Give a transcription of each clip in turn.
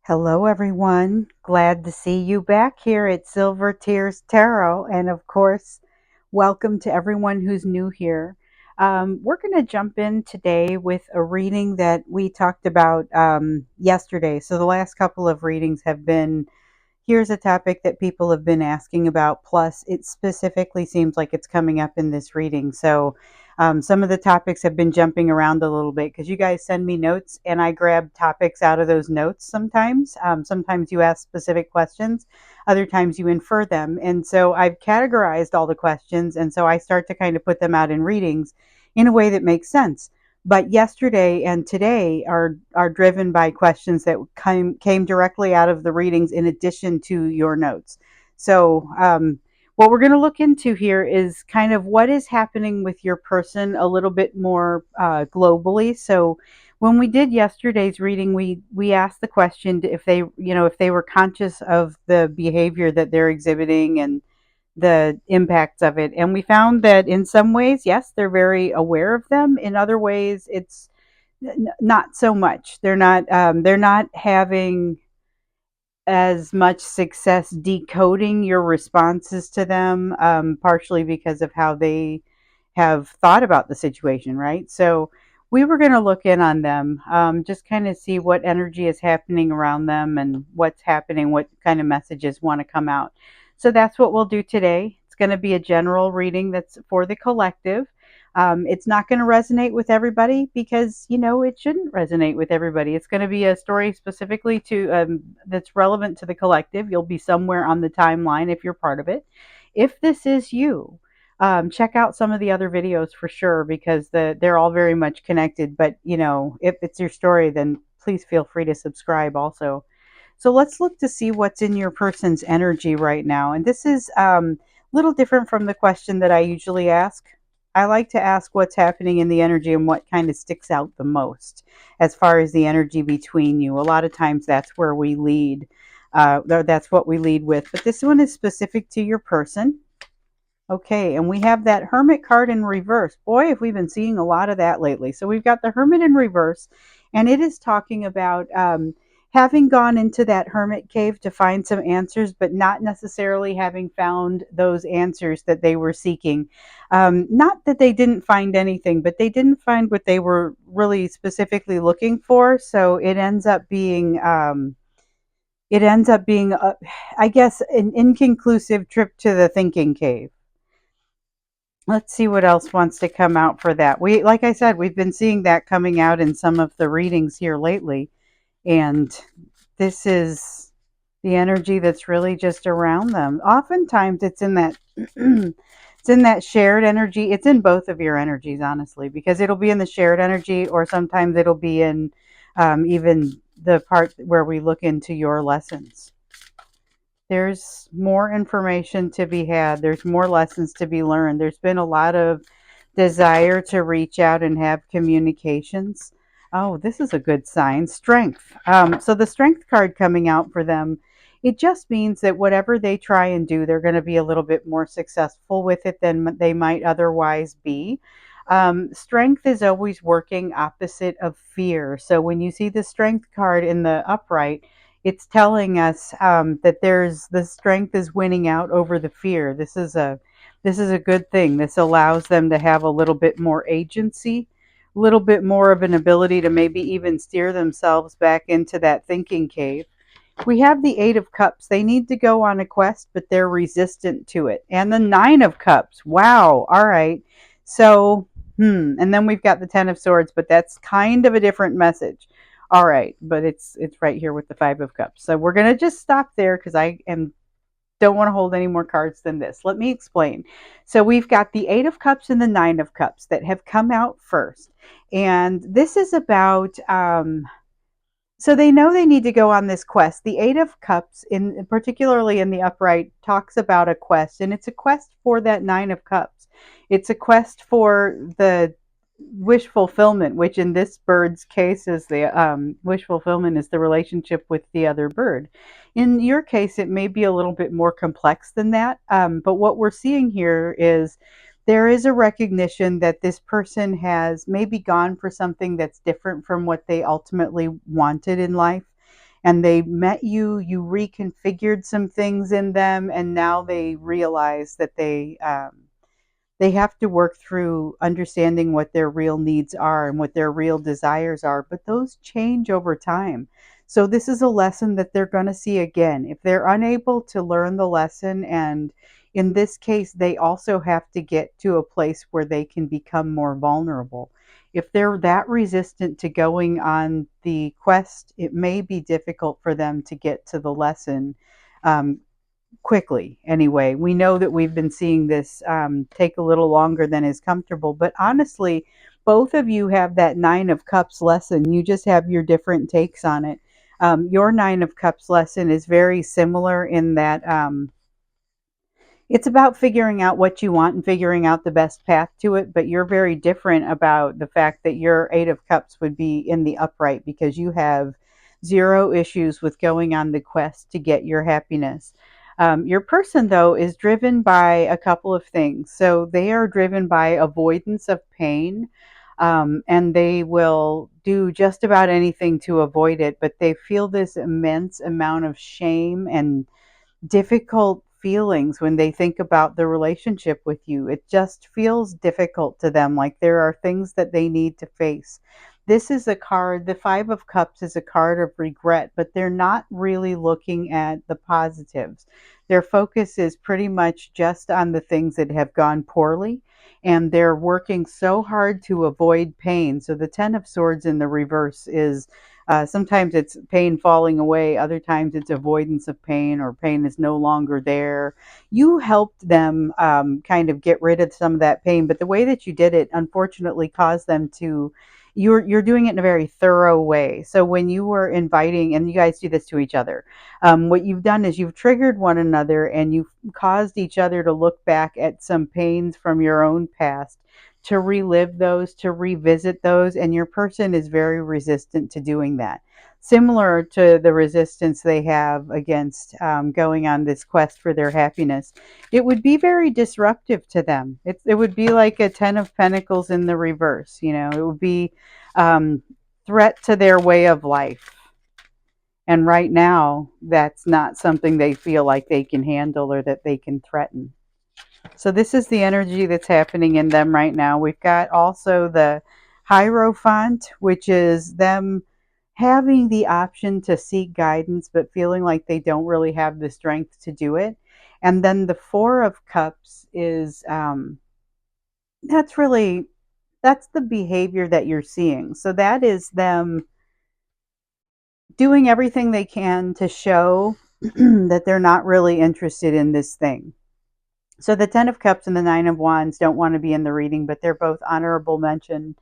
Hello, everyone. Glad to see you back here at Silver Tears Tarot. And of course, welcome to everyone who's new here. We're going to jump in today with a reading that we talked about yesterday. So, the last couple of readings have been here's a topic that people have been asking about. Plus, it specifically seems like it's coming up in this reading. So, some of the topics have been jumping around a little bit because you guys send me notes and I grab topics out of those notes sometimes. Sometimes you ask specific questions, other times you infer them. And so I've categorized all the questions. And so I start to kind of put them out in readings in a way that makes sense. But yesterday and today are driven by questions that came directly out of the readings in addition to your notes. So what we're going to look into here is kind of what is happening with your person a little bit more globally. So when we did yesterday's reading, we asked the question if they were conscious of the behavior that they're exhibiting and the impacts of it. And we found that in some ways, yes, they're very aware of them. In other ways, it's not so much. They're not having as much success decoding your responses to them, partially because of how they have thought about the situation, right? So we were going to look in on them, just kind of see what energy is happening around them and what's happening, what kind of messages want to come out. So that's what we'll do today. It's going to be a general reading that's for the collective. It's not going to resonate with everybody because, it shouldn't resonate with everybody. It's going to be a story specifically that's relevant to the collective. You'll be somewhere on the timeline if you're part of it. If this is you, check out some of the other videos for sure because they're all very much connected. But, if it's your story, then please feel free to subscribe also. So let's look to see what's in your person's energy right now. And this is a little different from the question that I usually ask. I like to ask what's happening in the energy and what kind of sticks out the most as far as the energy between you. A lot of times that's where we lead. That's what we lead with. But this one is specific to your person. Okay, and we have that Hermit card in reverse. Boy, have we been seeing a lot of that lately. So we've got the Hermit in reverse, and it is talking about having gone into that Hermit cave to find some answers, but not necessarily having found those answers that they were seeking. Not that they didn't find anything, but they didn't find what they were really specifically looking for. So it ends up being, I guess, an inconclusive trip to the thinking cave. Let's see what else wants to come out for that. Like I said, we've been seeing that coming out in some of the readings here lately. And this is the energy that's really just around them. Oftentimes it's in that it's in that shared energy. It's in both of your energies, honestly, because it'll be in the shared energy, or sometimes it'll be in even the part where we look into your lessons. There's more information to be had. There's more lessons to be learned. There's been a lot of desire to reach out and have communications. Oh, this is a good sign. Strength. So the strength card coming out for them, it just means that whatever they try and do, they're going to be a little bit more successful with it than they might otherwise be. Strength is always working opposite of fear. So when you see the strength card in the upright, it's telling us that there's the strength is winning out over the fear. This is a good thing. This allows them to have a little bit more agency, a little bit more of an ability to maybe even steer themselves back into that thinking cave. We have the Eight of Cups. They need to go on a quest, but they're resistant to it. And the Nine of Cups. Wow. All right. So, and then we've got the Ten of Swords, but that's kind of a different message. All right, but it's right here with the Five of Cups. So we're gonna just stop there because don't want to hold any more cards than this. Let me explain. So we've got the Eight of Cups and the Nine of Cups that have come out first, and this is about. So they know they need to go on this quest. The Eight of Cups, particularly in the upright, talks about a quest, and it's a quest for that Nine of Cups. It's a quest for the wish fulfillment, which in this bird's case is the wish fulfillment is the relationship with the other bird. In your case, it may be a little bit more complex than that, but what we're seeing here is there is a recognition that this person has maybe gone for something that's different from what they ultimately wanted in life. and they met you, you reconfigured some things in them, and now they realize that they have to work through understanding what their real needs are and what their real desires are, but those change over time. So, this is a lesson that they're going to see again. If they're unable to learn the lesson, and in this case, they also have to get to a place where they can become more vulnerable. If they're that resistant to going on the quest, it may be difficult for them to get to the lesson um, quickly. Anyway, we know that we've been seeing this take a little longer than is comfortable, but honestly, both of you have that Nine of Cups lesson. You just have your different takes on it. Your Nine of Cups lesson is very similar in that it's about figuring out what you want and figuring out the best path to it, but you're very different about the fact that your Eight of Cups would be in the upright because you have zero issues with going on the quest to get your happiness. Your person, though, is driven by a couple of things. So they are driven by avoidance of pain, and they will do just about anything to avoid it, but they feel this immense amount of shame and difficult feelings when they think about the relationship with you. It just feels difficult to them, like there are things that they need to face. This is a card, the Five of Cups is a card of regret, but they're not really looking at the positives. Their focus is pretty much just on the things that have gone poorly, and they're working so hard to avoid pain. So the Ten of Swords in the reverse is sometimes it's pain falling away, other times it's avoidance of pain, or pain is no longer there. You helped them kind of get rid of some of that pain, but the way that you did it unfortunately caused them to. You're doing it in a very thorough way. So when you were inviting, and you guys do this to each other, what you've done is you've triggered one another and you've caused each other to look back at some pains from your own past, to relive those, to revisit those, and your person is very resistant to doing that. Similar to the resistance they have against going on this quest for their happiness, it would be very disruptive to them. It would be like a Ten of Pentacles in the reverse. You know, it would be um, threat to their way of life. And right now, that's not something they feel like they can handle or that they can threaten. So this is the energy that's happening in them right now. We've got also the Hierophant, which is them having the option to seek guidance, but feeling like they don't really have the strength to do it. And then the Four of Cups is that's really that's the behavior that you're seeing. So that is them doing everything they can to show that they're not really interested in this thing. So the Ten of Cups and the Nine of Wands don't want to be in the reading, but they're both honorable mention.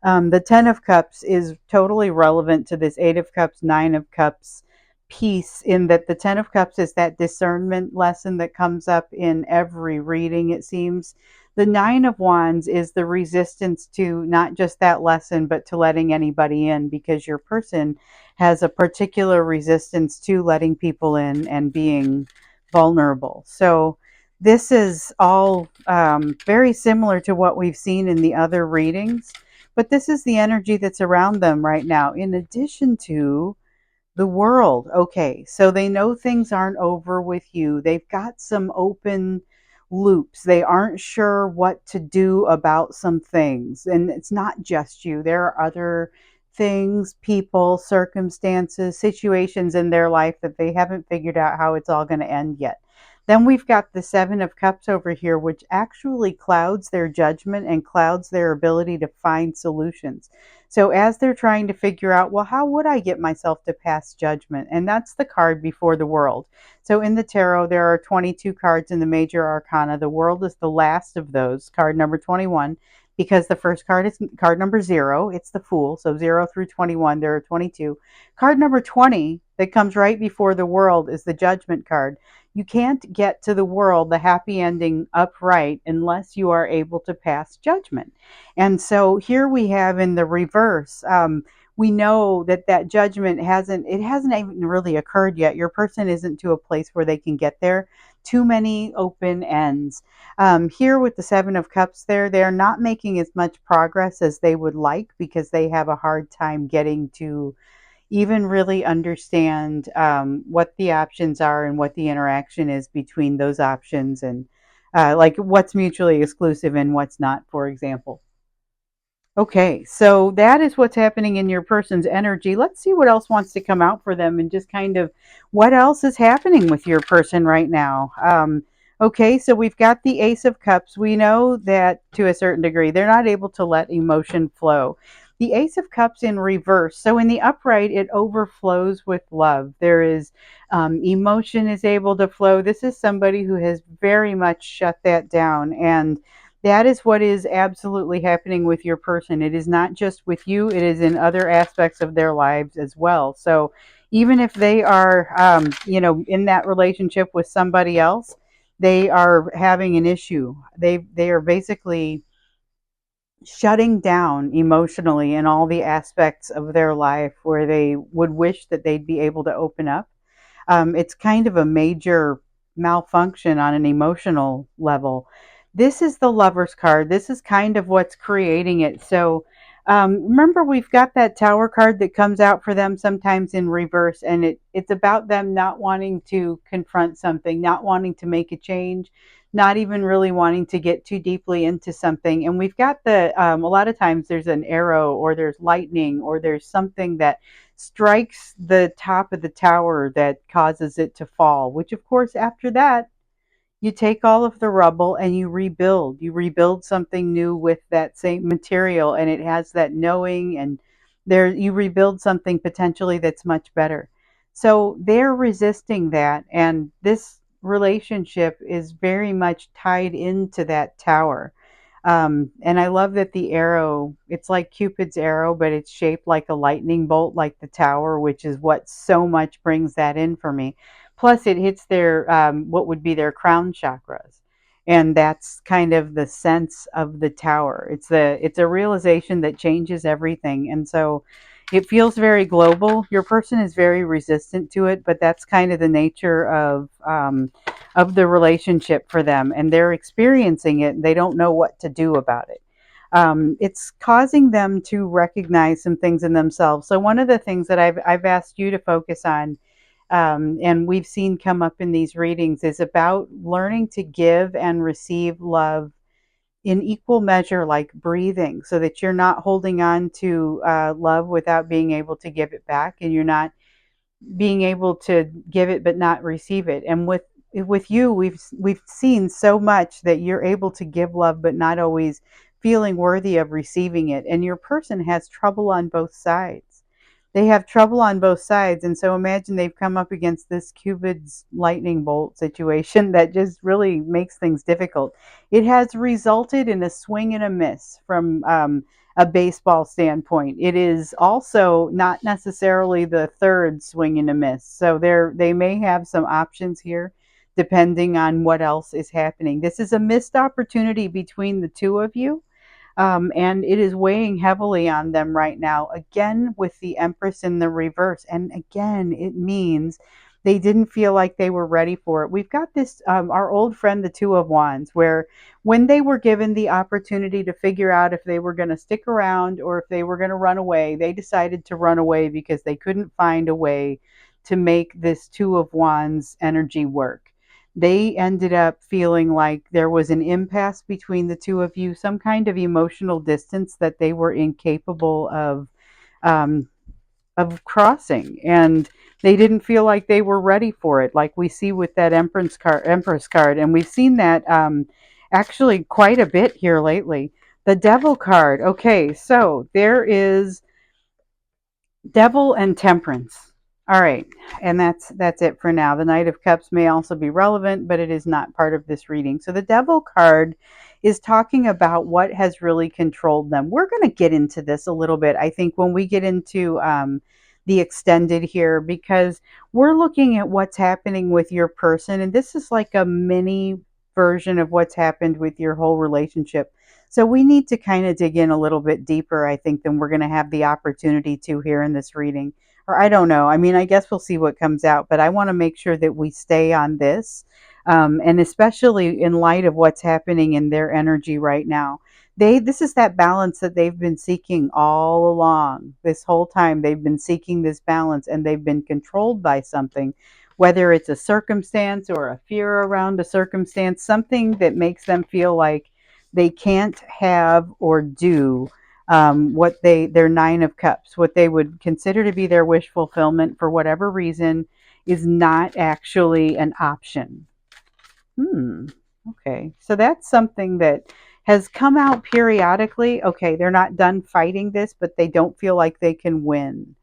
The Ten of Cups is totally relevant to this Eight of Cups, Nine of Cups piece, in that the Ten of Cups is that discernment lesson that comes up in every reading, it seems. The Nine of Wands is the resistance to not just that lesson, but to letting anybody in, because your person has a particular resistance to letting people in and being vulnerable. So this is all very similar to what we've seen in the other readings, but this is the energy that's around them right now, in addition to the world. Okay, so they know things aren't over with you. They've got some open loops. They aren't sure what to do about some things. And it's not just you, there are other things, people, circumstances, situations in their life that they haven't figured out how it's all going to end yet. Then we've got the Seven of Cups over here, which actually clouds their judgment and clouds their ability to find solutions. So as they're trying to figure out, well, how would I get myself to pass judgment? And that's the card before the world. So in the tarot, there are 22 cards in the major arcana. The world is the last of those, card number 21, because the first card is card number 0. It's the Fool. So 0 through 21, there are 22. Card number 20 that comes right before the world is the Judgment card. You can't get to the world, the happy ending, upright unless you are able to pass judgment. And so here we have in the reverse, we know that that judgment hasn't even really occurred yet. Your person isn't to a place where they can get there. Too many open ends. Here with the Seven of Cups, they're not making as much progress as they would like, because they have a hard time getting to even really understand what the options are and what the interaction is between those options, and like what's mutually exclusive and what's not, for example. Okay, so that is what's happening in your person's energy. Let's see what else wants to come out for them and just kind of what else is happening with your person right now. Okay, so we've got the Ace of Cups. We know that to a certain degree, they're not able to let emotion flow. The Ace of Cups in reverse. So in the upright, it overflows with love. There is emotion is able to flow. This is somebody who has very much shut that down, and that is what is absolutely happening with your person. It is not just with you, it is in other aspects of their lives as well. So even if they are, in that relationship with somebody else, they are having an issue. They are basically shutting down emotionally in all the aspects of their life where they would wish that they'd be able to open up. It's kind of a major malfunction on an emotional level. This is the Lover's card. This is kind of what's creating it. So remember, we've got that Tower card that comes out for them sometimes in reverse, and it's about them not wanting to confront something, not wanting to make a change, not even really wanting to get too deeply into something. And we've got a lot of times there's an arrow or there's lightning or there's something that strikes the top of the tower that causes it to fall, which, of course, after that, you take all of the rubble and you rebuild. You rebuild something new with that same material, and it has that knowing, and there you rebuild something potentially that's much better. So they're resisting that, and this relationship is very much tied into that tower. And I love that the arrow, it's like Cupid's arrow, but it's shaped like a lightning bolt, like the tower, which is what so much brings that in for me. Plus, it hits their, what would be their crown chakras. And that's kind of the sense of the tower. It's a realization that changes everything. And so it feels very global. Your person is very resistant to it, but that's kind of the nature of the relationship for them, and they're experiencing it and they don't know what to do about it. It's causing them to recognize some things in themselves. So one of the things that I've asked you to focus on, and we've seen come up in these readings, is about learning to give and receive love in equal measure, like breathing, so that you're not holding on to love without being able to give it back, and you're not being able to give it but not receive it. And with you, we've seen so much that you're able to give love but not always feeling worthy of receiving it, and your person has trouble on both sides. They have trouble on both sides, and so imagine they've come up against this Cupid's lightning bolt situation that just really makes things difficult. It has resulted in a swing and a miss from a baseball standpoint. It is also not necessarily the third swing and a miss. So they may have some options here depending on what else is happening. This is a missed opportunity between the two of you, and it is weighing heavily on them right now. Again, with the Empress in the reverse. And again, it means they didn't feel like they were ready for it. We've got this, our old friend, the Two of Wands, where when they were given the opportunity to figure out if they were going to stick around or if they were going to run away, they decided to run away because they couldn't find a way to make this Two of Wands energy work. They ended up feeling like there was an impasse between the two of you, some kind of emotional distance that they were incapable um, of crossing, and they didn't feel like they were ready for it, like we see with that Empress card, and we've seen that actually quite a bit here lately. The Devil card. Okay, so there is Devil and Temperance. All right, and that's it for now. The Knight of Cups may also be relevant, but it is not part of this reading. So the Devil card is talking about what has really controlled them. We're going to get into this a little bit, I think, when we get into the extended here, because we're looking at what's happening with your person, and this is like a mini version of what's happened with your whole relationship. So we need to kind of dig in a little bit deeper, I think, than we're going to have the opportunity to here in this reading. Or I don't know. I mean, I guess we'll see what comes out, but I want to make sure that we stay on this, and especially in light of what's happening in their energy right now. this is that balance that they've been seeking all along. This whole time they've been seeking this balance, and they've been controlled by something, whether it's a circumstance or a fear around a circumstance, something that makes them feel like they can't have or do what their nine of cups, what they would consider to be their wish fulfillment for whatever reason, is not actually an option. Hmm. Okay. So that's something that has come out periodically. Okay, they're not done fighting this, but they don't feel like they can win.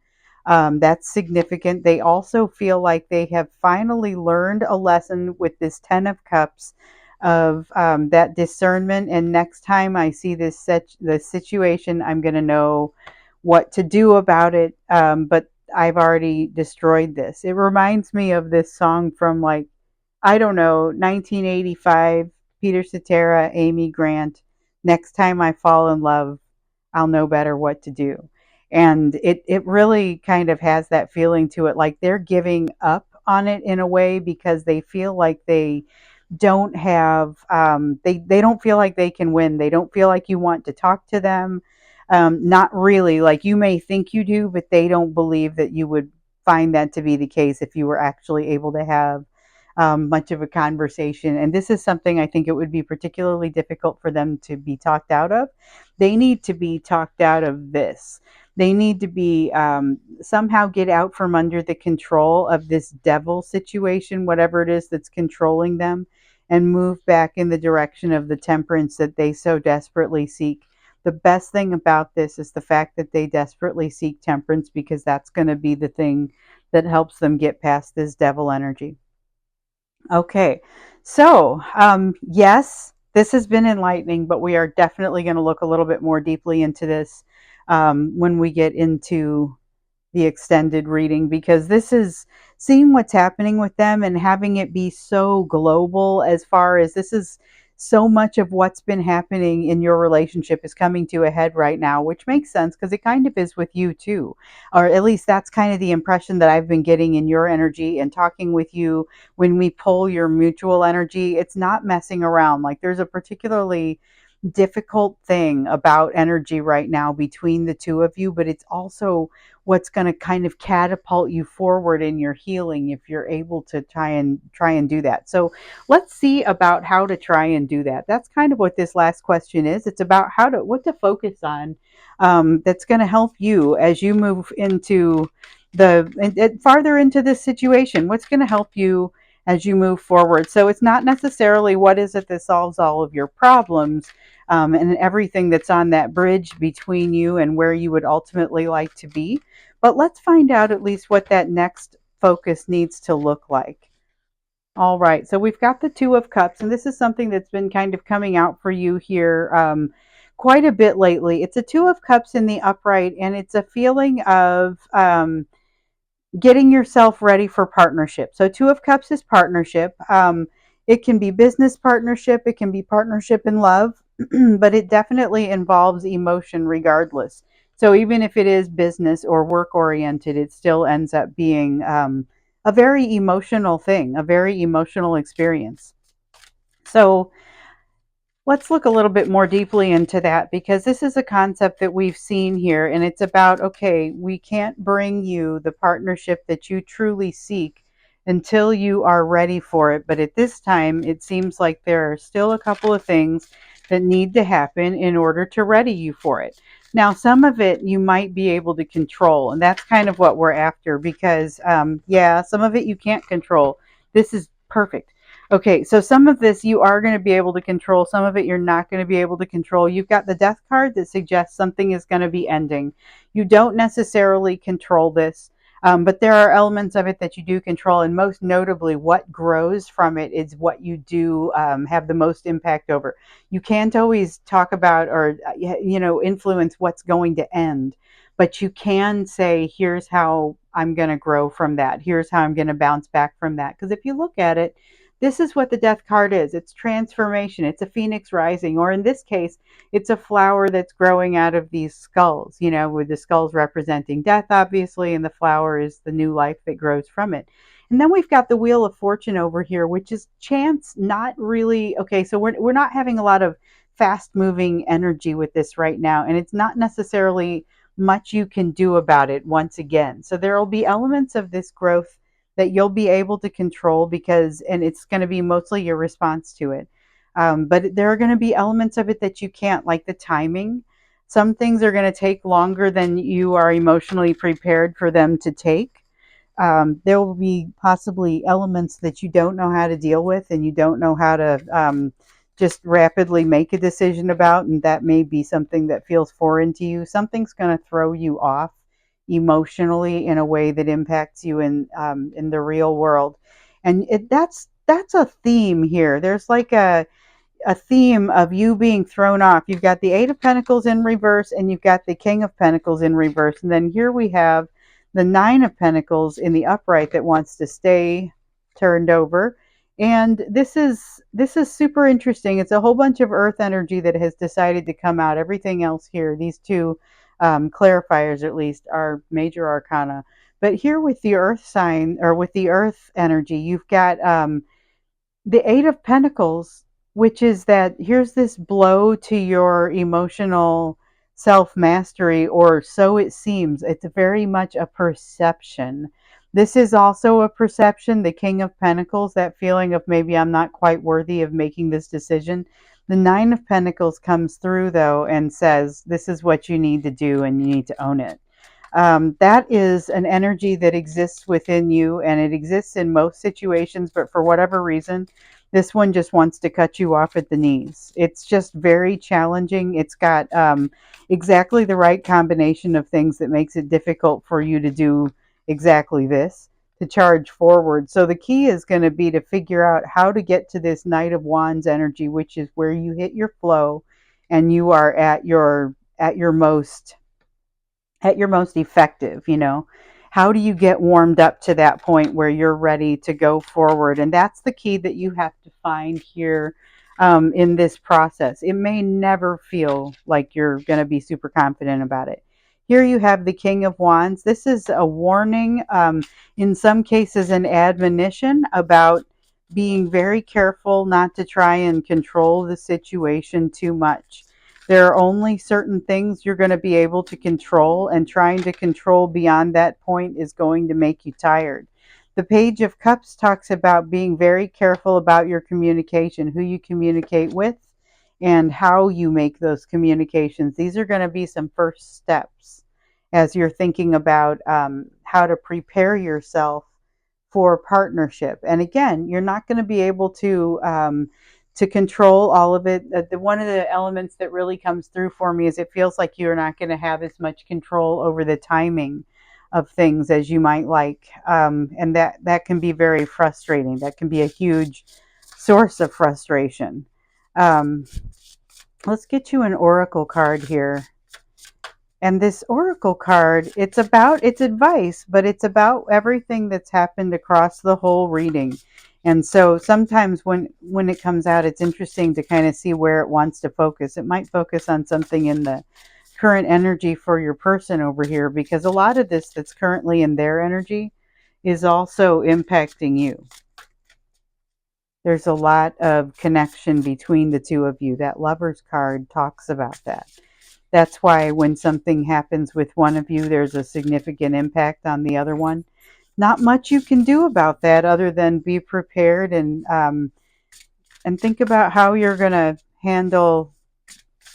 That's significant. They also feel like they have finally learned a lesson with this Ten of Cups of that discernment. And next time I see the situation, I'm going to know what to do about it. But I've already destroyed this. It reminds me of this song from, like, I don't know, 1985, Peter Cetera, Amy Grant. Next time I fall in love, I'll know better what to do. And it really kind of has that feeling to it, like they're giving up on it in a way because they feel like they don't have they don't feel like they can win. They don't feel like you want to talk to them. Not really. Like, you may think you do, but they don't believe that you would find that to be the case if you were actually able to have much of a conversation. And this is something I think it would be particularly difficult for them to be talked out of. They need to be talked out of this. They need to be somehow get out from under the control of this devil situation, whatever it is that's controlling them, and move back in the direction of the temperance that they so desperately seek. The best thing about this is the fact that they desperately seek temperance, because that's going to be the thing that helps them get past this devil energy. Okay, so yes, this has been enlightening, but we are definitely going to look a little bit more deeply into this when we get into the extended reading, because this is seeing what's happening with them and having it be so global, as far as this is so much of what's been happening in your relationship is coming to a head right now, which makes sense because it kind of is with you too. Or at least that's kind of the impression that I've been getting in your energy and talking with you. When we pull your mutual energy, it's not messing around. Like, there's a particularly difficult thing about energy right now between the two of you, but it's also what's going to kind of catapult you forward in your healing if you're able to try and do that. So let's see about how to try and do that. That's kind of what this last question is. It's about what to focus on, that's going to help you as you move into farther into this situation. What's going to help you as you move forward? So it's not necessarily what is it that solves all of your problems, and everything that's on that bridge between you and where you would ultimately like to be. But let's find out at least what that next focus needs to look like. All right, so we've got the Two of Cups, and this is something that's been kind of coming out for you here quite a bit lately. It's a Two of Cups in the upright, and it's a feeling of getting yourself ready for partnership. So Two of Cups is partnership. It can be business partnership, it can be partnership in love, but it definitely involves emotion regardless. So even if it is business or work oriented, it still ends up being a very emotional thing, a very emotional experience. So let's look a little bit more deeply into that, because this is a concept that we've seen here, and it's about, okay, we can't bring you the partnership that you truly seek until you are ready for it. But at this time, it seems like there are still a couple of things that need to happen in order to ready you for it. Now, some of it you might be able to control, and that's kind of what we're after, because, yeah, some of it you can't control. This is perfect. Okay, so some of this you are going to be able to control. Some of it you're not going to be able to control. You've got the Death card that suggests something is going to be ending. You don't necessarily control this, but there are elements of it that you do control, and most notably, what grows from it is what you do have the most impact over. You can't always talk about or influence what's going to end, but you can say, here's how I'm going to grow from that. Here's how I'm going to bounce back from that. Because if you look at it, this is what the Death card is. It's transformation. It's a phoenix rising, or in this case, it's a flower that's growing out of these skulls, with the skulls representing death, obviously, and the flower is the new life that grows from it. And then we've got the Wheel of Fortune over here, which is chance, not really. Okay, so we're not having a lot of fast moving energy with this right now, and it's not necessarily much you can do about it once again. So there will be elements of this growth that you'll be able to control, because, and it's going to be mostly your response to it. But there are going to be elements of it that you can't, like the timing. Some things are going to take longer than you are emotionally prepared for them to take. There will be possibly elements that you don't know how to deal with, and you don't know how to just rapidly make a decision about, and that may be something that feels foreign to you. Something's going to throw you off emotionally in a way that impacts you in the real world, and that's a theme here. There's like a theme of you being thrown off. You've got the Eight of Pentacles in reverse, and you've got the King of Pentacles in reverse. And then here we have the Nine of Pentacles in the upright that wants to stay turned over. And this is super interesting. It's a whole bunch of earth energy that has decided to come out. Everything else here, these two clarifiers at least, are major arcana. But here with the earth sign, or with the earth energy, you've got the Eight of Pentacles, which is that here's this blow to your emotional self mastery, or so it seems. It's very much a perception. This is also a perception, the King of Pentacles, that feeling of maybe I'm not quite worthy of making this decision. The Nine of Pentacles comes through, though, and says, this is what you need to do, and you need to own it. That is an energy that exists within you, and it exists in most situations, but for whatever reason, this one just wants to cut you off at the knees. It's just very challenging. It's got exactly the right combination of things that makes it difficult for you to do exactly this, to charge forward. So the key is going to be to figure out how to get to this Knight of Wands energy, which is where you hit your flow and you are at your most effective. How do you get warmed up to that point where you're ready to go forward? And that's the key that you have to find here in this process. It may never feel like you're going to be super confident about it. Here you have the King of Wands. This is a warning, in some cases an admonition about being very careful not to try and control the situation too much. There are only certain things you're going to be able to control, and trying to control beyond that point is going to make you tired. The Page of Cups talks about being very careful about your communication, who you communicate with, and how you make those communications. These are going to be some first steps as you're thinking about how to prepare yourself for partnership. And again, you're not going to be able to control all of it. One of the elements that really comes through for me is it feels like you're not going to have as much control over the timing of things as you might like, and that can be very frustrating. That can be a huge source of frustration. Um, let's get you an oracle card here. And this oracle card, it's advice, but it's about everything that's happened across the whole reading. And so sometimes when it comes out, it's interesting to kind of see where it wants to focus. It might focus on something in the current energy for your person over here, because a lot of this that's currently in their energy is also impacting you. There's a lot of connection between the two of you. That Lover's card talks about that. That's why when something happens with one of you, there's a significant impact on the other one. Not much you can do about that other than be prepared and think about how you're going to handle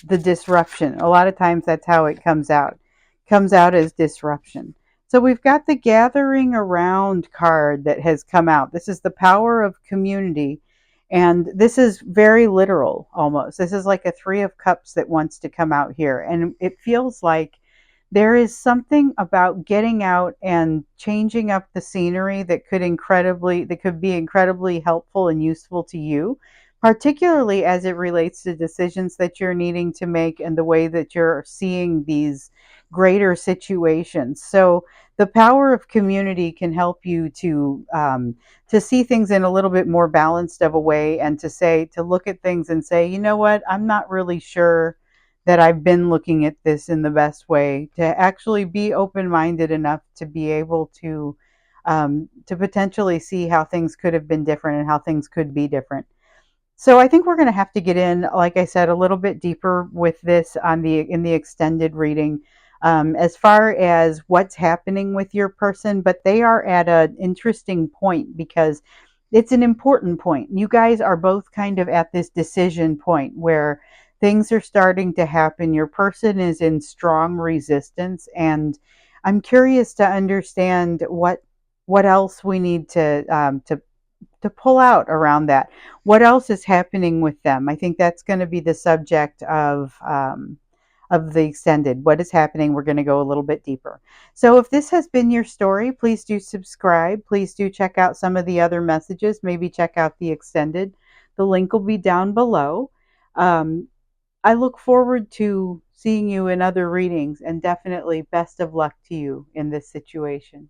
the disruption. A lot of times that's how it comes out. It comes out as disruption. So we've got the Gathering Around card that has come out. This is the power of community. And this is very literal almost. This is like a Three of Cups that wants to come out here. And it feels like there is something about getting out and changing up the scenery that could be incredibly helpful and useful to you, particularly as it relates to decisions that you're needing to make and the way that you're seeing these greater situations. So the power of community can help you to see things in a little bit more balanced of a way, and to look at things and say, you know what, I'm not really sure that I've been looking at this in the best way, to actually be open-minded enough to be able to potentially see how things could have been different and how things could be different. So I think we're going to have to get in, like I said, a little bit deeper with this on the in the extended reading, as far as what's happening with your person. But they are at an interesting point because it's an important point. You guys are both kind of at this decision point where things are starting to happen. Your person is in strong resistance, and I'm curious to understand what else we need to pull out around that. What else is happening with them? I think that's going to be the subject of the extended. What is happening? We're going to go a little bit deeper. So, if this has been your story, please do subscribe. Please do check out some of the other messages. Maybe check out the extended. The link will be down below. Um, I look forward to seeing you in other readings, and definitely best of luck to you in this situation.